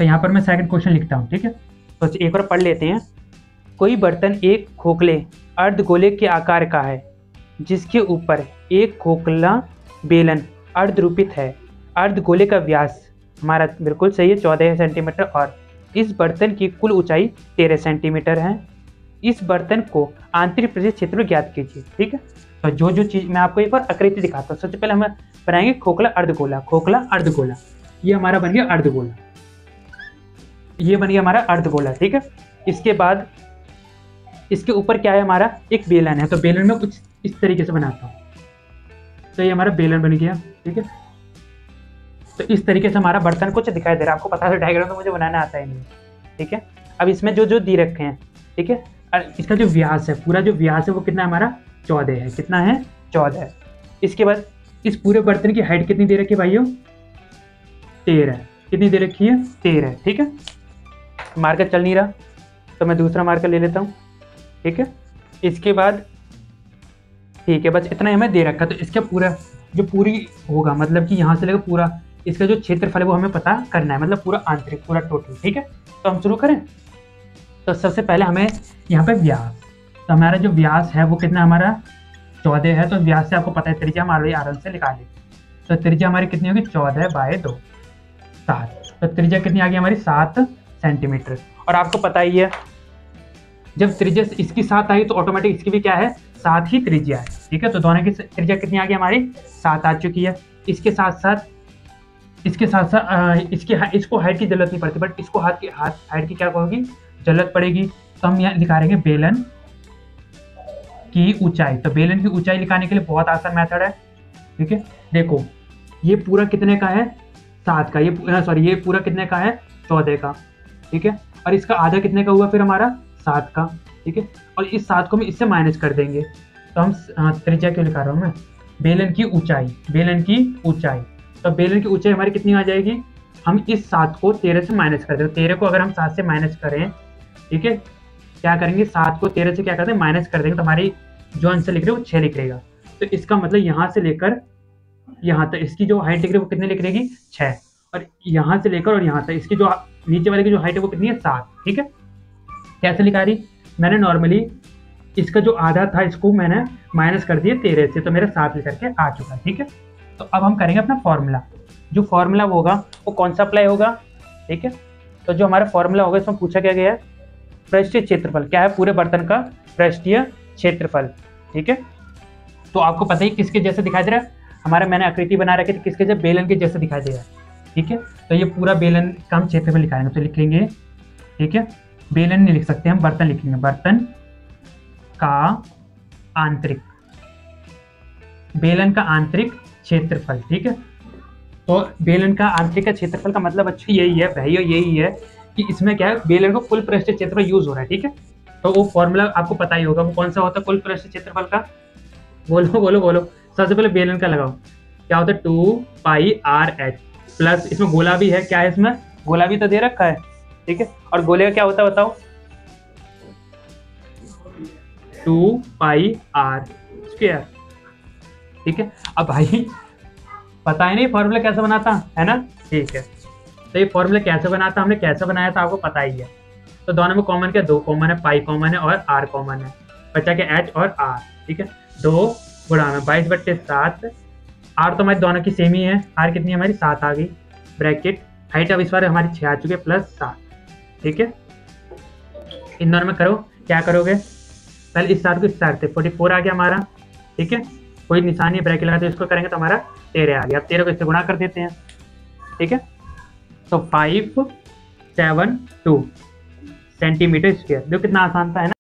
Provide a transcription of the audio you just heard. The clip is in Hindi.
तो यहाँ पर मैं सेकंड क्वेश्चन लिखता हूँ, ठीक है। तो एक बार पढ़ लेते हैं। कोई बर्तन एक खोखले अर्धगोले के आकार का है जिसके ऊपर एक खोखला बेलन अर्धरूपित है। अर्धगोले का व्यास हमारा बिल्कुल सही है 14 सेंटीमीटर और इस बर्तन की कुल ऊंचाई 13 सेंटीमीटर है। इस बर्तन को आंतरिक प्रदेश क्षेत्र में ज्ञात कीजिए, ठीक है। तो जो चीज़ मैं आपको एक बार आकृति दिखाता हूँ। सबसे पहले हम बनाएंगे खोखला अर्धगोला। खोखला अर्धगोला, ये हमारा बन गया अर्धगोला, ये बन गया हमारा अर्धगोला, ठीक है। इसके बाद इसके ऊपर क्या है, हमारा एक बेलन है। तो बेलन में कुछ इस तरीके से बनाता हूँ। तो ये हमारा बेलन बन गया, ठीक है। तो इस तरीके से हमारा बर्तन कुछ दिखाई दे रहा है। आपको पता है डायग्राम तो मुझे बनाना आता ही नहीं, ठीक है। अब इसमें जो दे रखे हैं, ठीक है, और इसका जो व्यास है, पूरा जो व्यास है वो कितना हमारा 14 है। कितना है? 14 है। इसके बाद इस पूरे बर्तन की हाइट कितनी दे रखी है भाइयों? 13। कितनी दे रखी है? 13, ठीक है। मार्कर चल नहीं रहा तो मैं दूसरा मार्कर ले लेता हूँ, ठीक है। इसके बाद ठीक है, बस इतना ही हमें दे रखा। तो इसका पूरा जो पूरी होगा, मतलब कि यहाँ से लेकर पूरा इसका जो क्षेत्रफल है वो हमें पता करना है, मतलब पूरा आंतरिक, पूरा टोटल, ठीक है। तो हम शुरू करें। तो सबसे पहले हमें यहाँ पे व्यास, तो हमारा जो व्यास है वो कितना हमारा 14 है। तो व्यास से आपको पता है त्रिज्या हमारे आराम से निकालें। तो त्रिज्या हमारी कितनी होगी? 14/2 7। तो त्रिज्या कितनी आ गई हमारी? 7 सेंटीमीटर। और आपको पता ही है जब त्रिज्या इसकी 7 आई तो ऑटोमेटिक इसकी भी क्या है? 7 ही त्रिज्या है, ठीक है। तो दोनों की त्रिज्या कितनी आ गई हमारी? 7 आ चुकी है। इसके साथ साथ इसको हाइट की जरूरत नहीं पड़ती, बट इसको हाइट की क्या होगी? जरूरत पड़ेगी। तो हम यहाँ लिखा रहेंगे बेलन की ऊंचाई। तो बेलन की ऊंचाई लिखाने के लिए बहुत आसान मेथड है, ठीक है। देखो ये पूरा कितने का है? 7 का। ये पूरा कितने का है? 14 का, ठीक है। और इसका आधा कितने का हुआ फिर हमारा? 7 का, ठीक है। और इस 7 को हम इससे माइनस कर देंगे। तो हम त्रिज्या क्यों लिखा रहा हूँ मैं? बेलन की ऊंचाई, बेलन की ऊंचाई। तो बेलन की ऊंचाई हमारी कितनी आ जाएगी? हम इस 7 को 13 से माइनस कर देंगे। 13 को अगर हम 7 से माइनस करें, ठीक है, क्या करेंगे? 7 को 13 से क्या करते हैं? माइनस कर देंगे। तो हमारी जो आंसर लिख रहे हैं वो 6 लिख रहेगा। तो इसका मतलब यहाँ से लेकर यहाँ तक इसकी जो हाइट लिख रही है वो कितने लिख रहेगी? 6। और यहाँ से लेकर और यहाँ तक इसकी जो नीचे वाले की जो हाइट है वो कितनी है? 7, ठीक है। कैसे लिखा रही? मैंने नॉर्मली इसका जो आधा था इसको मैंने माइनस कर दिया 13 से, तो मेरा 7 लिख करके आ चुका है, ठीक है। तो अब हम करेंगे अपना फॉर्मूला। जो फॉर्मूला होगा वो कौन सा अप्लाई होगा, ठीक है। तो जो हमारा फॉर्मूला होगा इसमें पूछा क्या गया है? पृष्ठीय क्षेत्रफल क्या है? पूरे बर्तन का पृष्ठीय क्षेत्रफल, ठीक है। तो आपको पता ही किसके जैसे दिखाई दे रहा है? हमारा मैंने आकृति बना रखी थी किसके जैसे? बेलन के जैसे दिखाई दे रहा है, ठीक है। तो ये पूरा बेलन का हम क्षेत्रफल लिखाएंगे। तो लिखेंगे, ठीक है, बेलन नहीं लिख सकते हम, बर्तन लिखेंगे। बर्तन का आंतरिक, बेलन का आंतरिक क्षेत्रफल, ठीक है। तो बेलन का आंतरिक क्षेत्रफल का मतलब अच्छा यही है भाइयों, यही है कि इसमें क्या है? बेलन को कुल पृष्ठीय क्षेत्रफल यूज हो रहा है, ठीक है। तो वो फॉर्मूला आपको पता ही होगा, वो कौन सा होता है कुल पृष्ठीय क्षेत्रफल का? बोलो बोलो बोलो। सबसे पहले बेलन का लगाओ। क्या होता है? 2πr/h प्लस इसमें गोला भी है। क्या है इसमें? गोला भी तो दे रखा है, ठीक है। और गोले का क्या होता है बताओ? 2πr², ठीक है। अब भाई पता है नहीं फॉर्मूला कैसे बनाता है ना, ठीक है। तो ये फॉर्मूला कैसे बनाता, हमने कैसे बनाया था आपको पता ही है। तो दोनों में कॉमन क्या? 2 कॉमन है, पाई कॉमन है और r कॉमन है। बचा के h और r, ठीक है। 2 गुणा में 22/7। r तो हमारी दोनों की सेम ही है। r कितनी हमारी? 7 आ गई। ब्रैकेट हाइट अब इस बार हमारी 6 आ चुकी है प्लस 7, ठीक है। इन दोनों में करो, क्या करोगे? पहले इस 7 को इस 4 से 44 आ गया हमारा, ठीक है। कोई निशानी ब्रैकेट लगाते इसको करेंगे तो हमारा 13 आ गया। अब 13 को इससे गुणा कर देते हैं, ठीक है। तो 572 सेंटीमीटर स्क्वायर। देखो कितना आसान था, है ना।